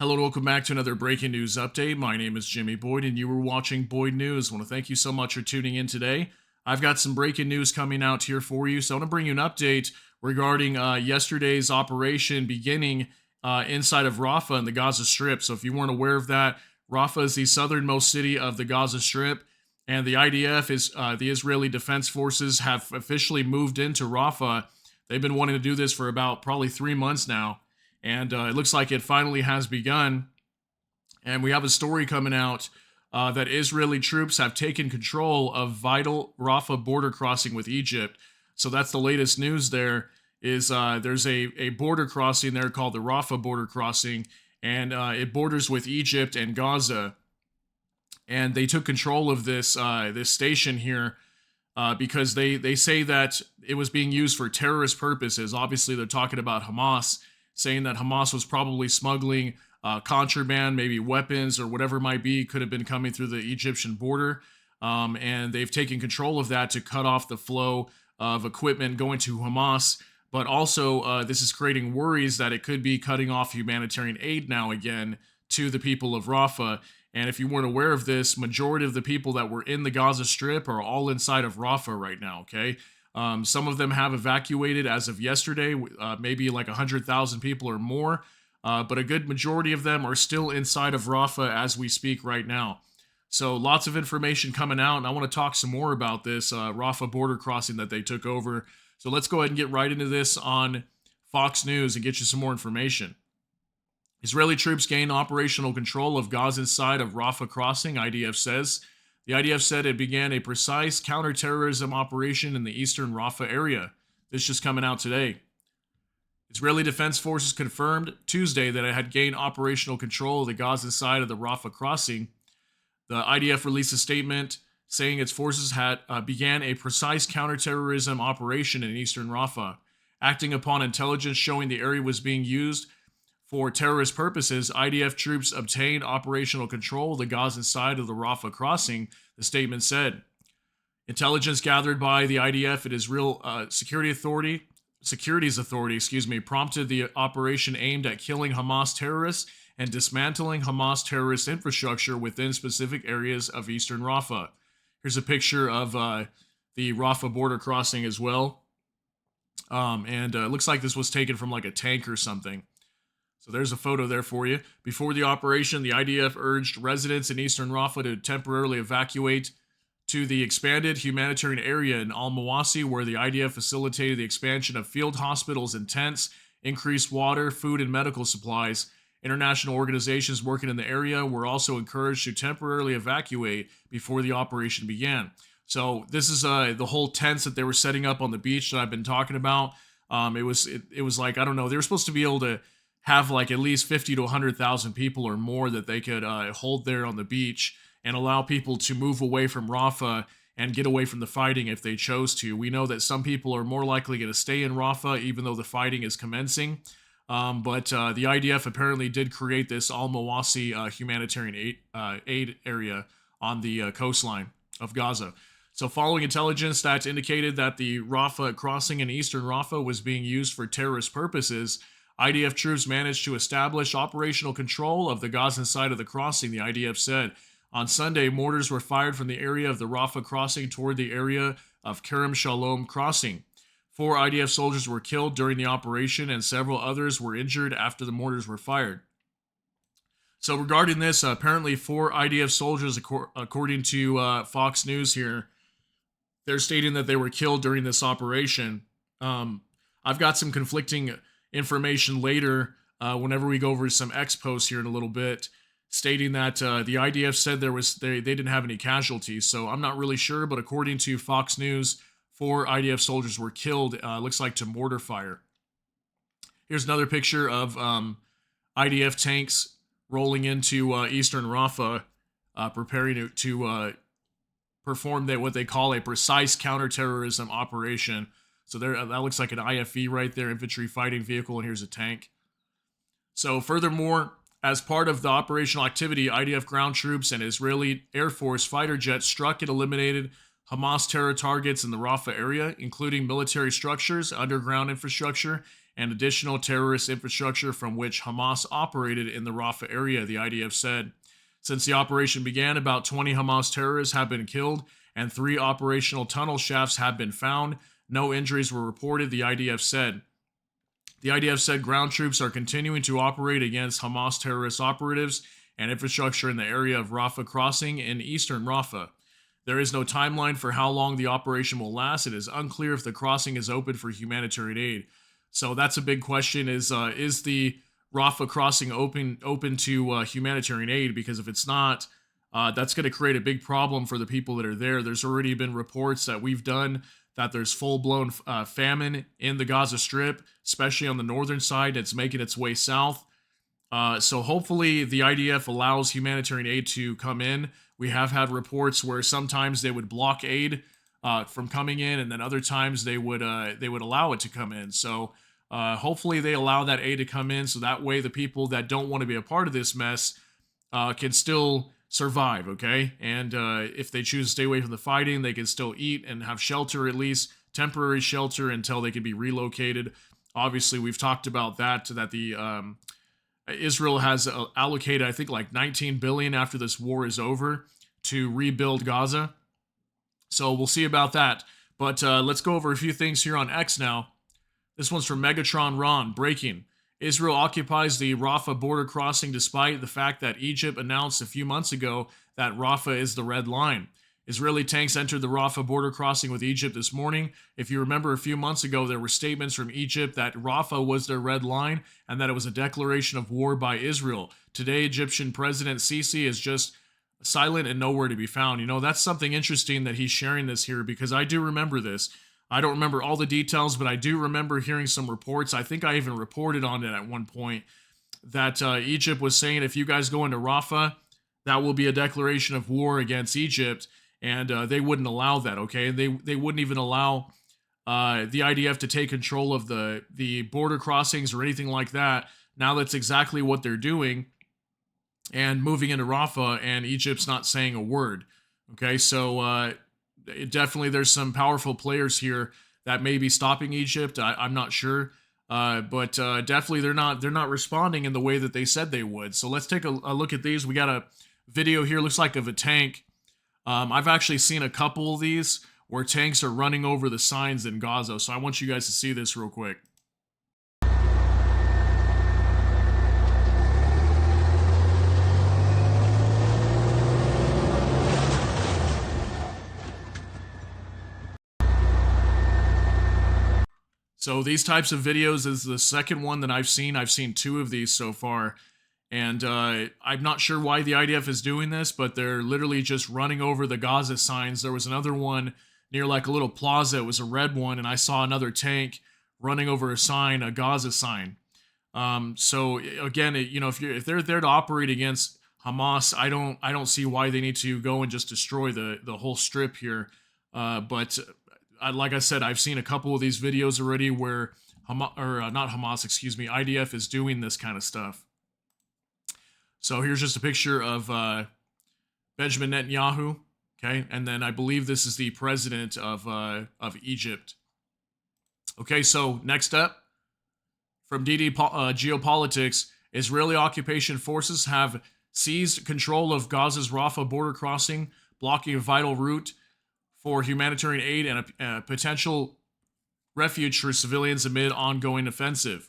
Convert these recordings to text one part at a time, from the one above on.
Hello and welcome back to another breaking news update. My name is Jimmy Boyd and you were watching Boyd News. I want to thank you so much for tuning in today. I've got some breaking news coming out here for you. So I want to bring you an update regarding yesterday's operation beginning inside of Rafah in the Gaza Strip. So if you weren't aware of that, Rafah is the southernmost city of the Gaza Strip, and the IDF the Israeli Defense Forces have officially moved into Rafah. They've been wanting to do this for about probably 3 months now, and it looks like it finally has begun. And we have a story coming out that Israeli troops have taken control of vital Rafah border crossing with Egypt. So that's the latest news. There's a border crossing there called the Rafah border crossing, and it borders with Egypt and Gaza. And they took control of this station here because they say that it was being used for terrorist purposes. Obviously, they're talking about Hamas, saying that Hamas was probably smuggling contraband, maybe weapons or whatever it might be, could have been coming through the Egyptian border. And they've taken control of that to cut off the flow of equipment going to Hamas. But also, this is creating worries that it could be cutting off humanitarian aid now again to the people of Rafah. And if you weren't aware of this, majority of the people that were in the Gaza Strip are all inside of Rafah right now, okay? Some of them have evacuated as of yesterday, maybe like 100,000 people or more, but a good majority of them are still inside of Rafah as we speak right now. So lots of information coming out, and I want to talk some more about this Rafah border crossing that they took over. So let's go ahead and get right into this on Fox News and get you some more information. Israeli troops gain operational control of Gazan side of Rafah crossing, IDF says. The IDF said it began a precise counterterrorism operation in the eastern Rafah area. This just coming out today. Israeli Defense Forces confirmed Tuesday that it had gained operational control of the Gazan side of the Rafah crossing. The IDF released a statement saying its forces had began a precise counterterrorism operation in eastern Rafah, acting upon intelligence showing the area was being used for terrorist purposes. IDF troops obtained operational control of the Gazan side of the Rafah crossing, the statement said. Intelligence gathered by the IDF and Israel Securities Authority, prompted the operation aimed at killing Hamas terrorists and dismantling Hamas terrorist infrastructure within specific areas of eastern Rafah. Here's a picture of the Rafah border crossing as well. And it looks like this was taken from like a tank or something. So there's a photo there for you. Before the operation, the IDF urged residents in eastern Rafah to temporarily evacuate to the expanded humanitarian area in Al-Mawasi, where the IDF facilitated the expansion of field hospitals and tents, increased water, food, and medical supplies. International organizations working in the area were also encouraged to temporarily evacuate before the operation began. So this is the whole tents that they were setting up on the beach that I've been talking about. It was like, I don't know, they were supposed to be able to have like at least 50 to 100,000 people or more that they could hold there on the beach and allow people to move away from Rafah and get away from the fighting if they chose to. We know that some people are more likely going to stay in Rafah even though the fighting is commencing. But the IDF apparently did create this Al-Mawasi humanitarian aid area on the coastline of Gaza. So following intelligence that indicated that the Rafah crossing in eastern Rafah was being used for terrorist purposes, IDF troops managed to establish operational control of the Gazan side of the crossing, the IDF said. On Sunday, mortars were fired from the area of the Rafah crossing toward the area of Kerem Shalom crossing. 4 IDF soldiers were killed during the operation and several others were injured after the mortars were fired. So regarding this, apparently 4 IDF soldiers, according to Fox News here, they're stating that they were killed during this operation. I've got some conflicting information later whenever we go over some X posts here in a little bit, stating that the IDF said they didn't have any casualties. So I'm not really sure, but according to Fox News, 4 IDF soldiers were killed, looks like to mortar fire. Here's another picture of IDF tanks rolling into eastern Rafah, preparing to perform what they call a precise counterterrorism operation. So there, that looks like an IFV right there, infantry fighting vehicle, and here's a tank. So furthermore, as part of the operational activity, IDF ground troops and Israeli Air Force fighter jets struck and eliminated Hamas terror targets in the Rafah area, including military structures, underground infrastructure, and additional terrorist infrastructure from which Hamas operated in the Rafah area, the IDF said. Since the operation began, about 20 Hamas terrorists have been killed and 3 operational tunnel shafts have been found. No injuries were reported, the IDF said. The IDF said ground troops are continuing to operate against Hamas terrorist operatives and infrastructure in the area of Rafah crossing in eastern Rafah. There is no timeline for how long the operation will last. It is unclear if the crossing is open for humanitarian aid. So that's a big question: is the Rafah crossing open to humanitarian aid? Because if it's not, that's going to create a big problem for the people that are there. There's already been reports that we've done that there's full-blown famine in the Gaza Strip, especially on the northern side. It's making its way south. So hopefully the IDF allows humanitarian aid to come in. We have had reports where sometimes they would block aid from coming in, and then other times they would allow it to come in. So hopefully they allow that aid to come in, so that way the people that don't want to be a part of this mess can still survive, okay? And if they choose to stay away from the fighting, they can still eat and have shelter, at least temporary shelter, until they can be relocated. Obviously, we've talked about that the Israel has allocated, I think, like $19 billion after this war is over to rebuild Gaza. So we'll see about that. But let's go over a few things here on X now. This one's from Megatron Ron. Breaking: Israel occupies the Rafah border crossing despite the fact that Egypt announced a few months ago that Rafah is the red line. Israeli tanks entered the Rafah border crossing with Egypt this morning. If you remember, a few months ago, there were statements from Egypt that Rafah was their red line and that it was a declaration of war by Israel. Today, Egyptian President Sisi is just silent and nowhere to be found. You know, that's something interesting that he's sharing this here, because I do remember this. I don't remember all the details, but I do remember hearing some reports. I think I even reported on it at one point that Egypt was saying, if you guys go into Rafah, that will be a declaration of war against Egypt. And they wouldn't allow that, okay? They wouldn't even allow the IDF to take control of the border crossings or anything like that. Now that's exactly what they're doing and moving into Rafah, and Egypt's not saying a word, okay? So definitely there's some powerful players here that may be stopping Egypt. I'm not sure, but definitely they're not responding in the way that they said they would. So let's take a look at these. We got a video here, looks like of a tank. I've actually seen a couple of these where tanks are running over the signs in Gaza, so I want you guys to see this real quick. So these types of videos is the second one that I've seen. I've seen 2 of these so far. And I'm not sure why the IDF is doing this, but they're literally just running over the Gaza signs. There was another one near like a little plaza. It was a red one, and I saw another tank running over a sign, a Gaza sign. So again, if they're there to operate against Hamas, I don't see why they need to go and just destroy the whole strip here. But like I said, I've seen a couple of these videos already where IDF is doing this kind of stuff. So here's just a picture of Benjamin Netanyahu, okay? And then I believe this is the president of Egypt. Okay, so next up, from DD Geopolitics, Israeli occupation forces have seized control of Gaza's Rafah border crossing, blocking a vital route for humanitarian aid and a potential refuge for civilians amid ongoing offensive.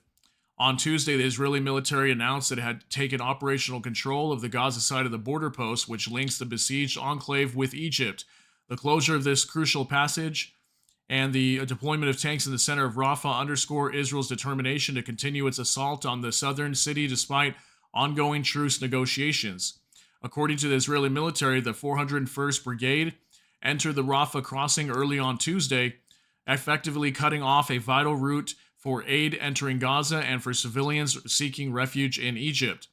On Tuesday, the Israeli military announced that it had taken operational control of the Gaza side of the border post, which links the besieged enclave with Egypt. The closure of this crucial passage and the deployment of tanks in the center of Rafah underscore Israel's determination to continue its assault on the southern city despite ongoing truce negotiations. According to the Israeli military, the 401st Brigade entered the Rafah crossing early on Tuesday, effectively cutting off a vital route for aid entering Gaza and for civilians seeking refuge in Egypt.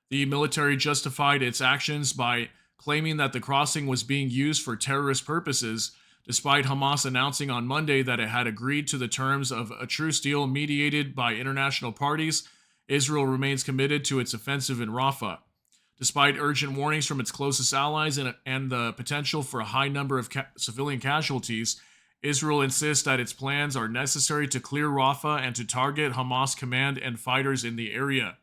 The military justified its actions by claiming that the crossing was being used for terrorist purposes, despite Hamas announcing on Monday that it had agreed to the terms of a truce deal mediated by international parties. Israel remains committed to its offensive in Rafah. Despite urgent warnings from its closest allies and the potential for a high number of civilian casualties, Israel insists that its plans are necessary to clear Rafah and to target Hamas command and fighters in the area.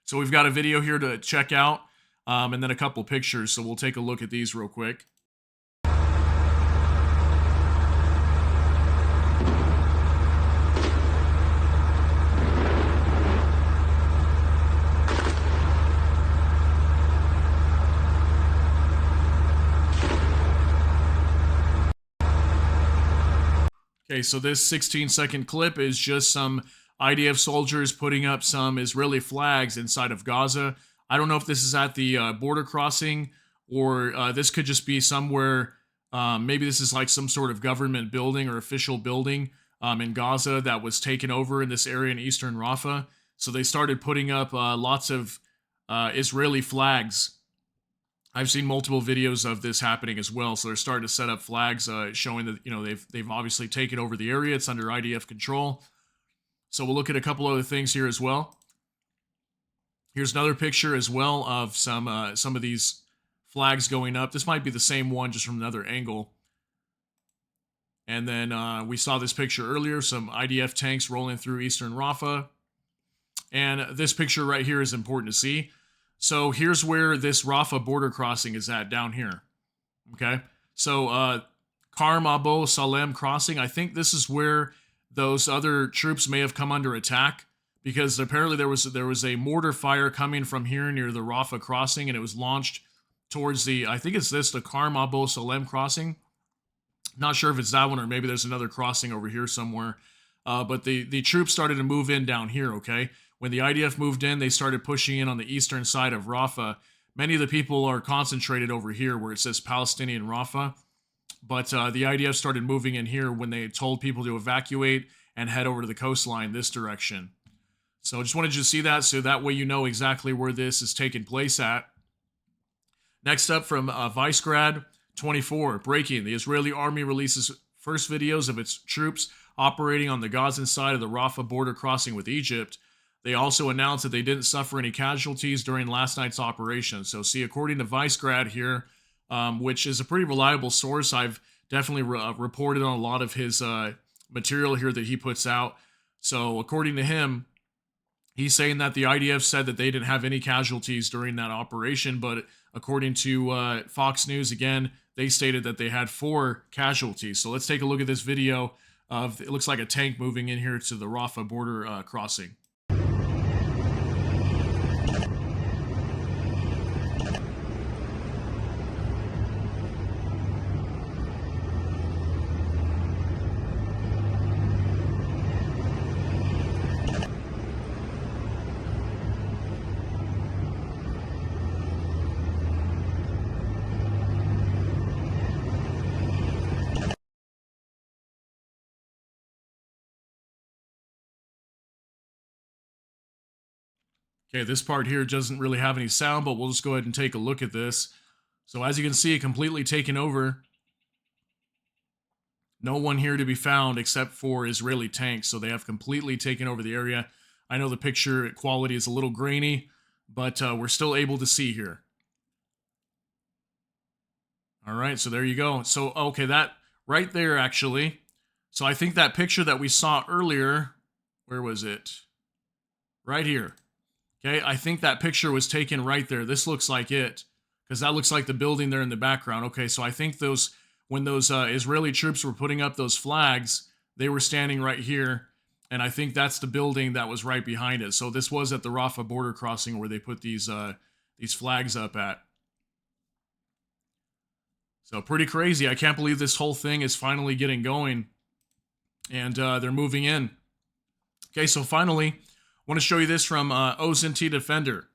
So we've got a video here to check out, and then a couple pictures, so we'll take a look at these real quick. Okay, so this 16-second clip is just some IDF soldiers putting up some Israeli flags inside of Gaza. I don't know if this is at the border crossing, or this could just be somewhere, maybe this is like some sort of government building or official building in Gaza that was taken over in this area in eastern Rafah. So they started putting up lots of Israeli flags. I've seen multiple videos of this happening as well. So they're starting to set up flags showing that, you know, they've obviously taken over the area. It's under IDF control. So we'll look at a couple other things here as well. Here's another picture as well of some of these flags going up. This might be the same one, just from another angle. And then we saw this picture earlier, some IDF tanks rolling through eastern Rafah. And this picture right here is important to see. So here's where this Rafah border crossing is at, down here. Okay, so Karm Abu Salem crossing, I think this is where those other troops may have come under attack, because apparently there was a mortar fire coming from here near the Rafah crossing, and it was launched towards the, I think it's this, the Karm Abu Salem crossing. Not sure if it's that one, or maybe there's another crossing over here somewhere. But the troops started to move in down here, okay? When the IDF moved in, they started pushing in on the eastern side of Rafah. Many of the people are concentrated over here where it says Palestinian Rafah. But the IDF started moving in here when they told people to evacuate and head over to the coastline this direction. So I just wanted you to see that, so that way you know exactly where this is taking place at. Next up from Vicegrad 24, breaking. The Israeli army releases first videos of its troops operating on the Gazan side of the Rafah border crossing with Egypt. They also announced that they didn't suffer any casualties during last night's operation. So see, according to Vicegrad here, which is a pretty reliable source, I've definitely reported on a lot of his material here that he puts out. So according to him, he's saying that the IDF said that they didn't have any casualties during that operation, but according to Fox News, again, they stated that they had 4 casualties. So let's take a look at this video of, it looks like a tank moving in here to the Rafah border crossing. Okay, this part here doesn't really have any sound, but we'll just go ahead and take a look at this. So as you can see, completely taken over. No one here to be found except for Israeli tanks, so they have completely taken over the area. I know the picture quality is a little grainy, but we're still able to see here. All right, so there you go. So, okay, that right there, actually. So I think that picture that we saw earlier, where was it? Right here. Okay, I think that picture was taken right there. This looks like it, because that looks like the building there in the background. Okay, so I think when those Israeli troops were putting up those flags, they were standing right here, and I think that's the building that was right behind it. So this was at the Rafah border crossing where they put these flags up at. So pretty crazy. I can't believe this whole thing is finally getting going, and they're moving in. Okay, so finally, I want to show you this from OZNT Defender.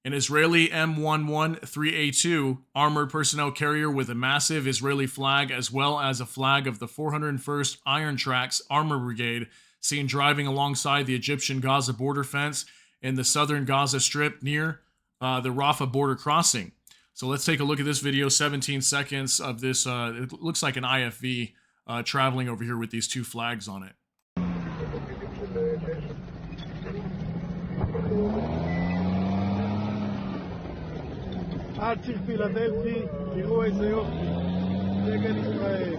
An Israeli M113A2 armored personnel carrier with a massive Israeli flag, as well as a flag of the 401st Iron Tracks Armor Brigade, seen driving alongside the Egyptian Gaza border fence in the southern Gaza Strip near the Rafah border crossing. So let's take a look at this video, 17 seconds of this. It looks like an IFV traveling over here with these 2 flags on it. עד ציר פילדלפי, תראו איזה יופי, דגל ישראל.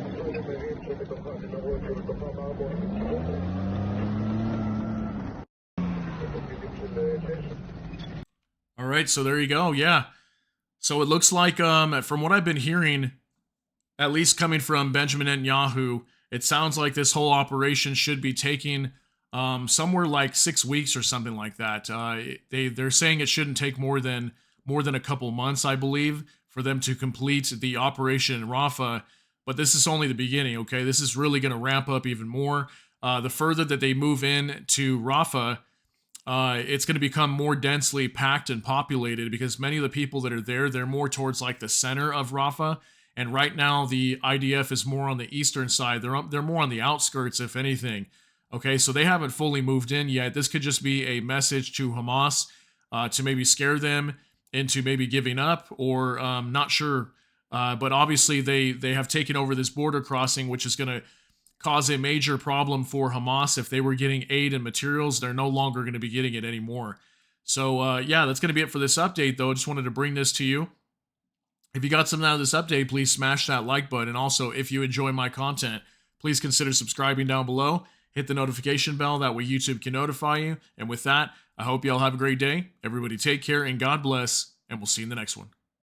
All right, so there you go. Yeah. So it looks like, from what I've been hearing, at least coming from Benjamin Netanyahu, it sounds like this whole operation should be taking somewhere like 6 weeks or something like that. They're saying it shouldn't take more than a couple months, I believe, for them to complete the operation in Rafah. But this is only the beginning. Okay, this is really going to ramp up even more. The further that they move in to Rafah, it's going to become more densely packed and populated because many of the people that are there, they're more towards like the center of Rafah. And right now, the IDF is more on the eastern side. They're more on the outskirts, if anything. Okay, so they haven't fully moved in yet. This could just be a message to Hamas to maybe scare them into maybe giving up, or not sure. But obviously, they have taken over this border crossing, which is going to cause a major problem for Hamas. If they were getting aid and materials, they're no longer going to be getting it anymore. So yeah, that's going to be it for this update, though. I just wanted to bring this to you. If you got something out of this update, please smash that like button. And also, if you enjoy my content, please consider subscribing down below. Hit the notification bell, that way YouTube can notify you. And with that, I hope you all have a great day. Everybody take care and God bless, and we'll see you in the next one.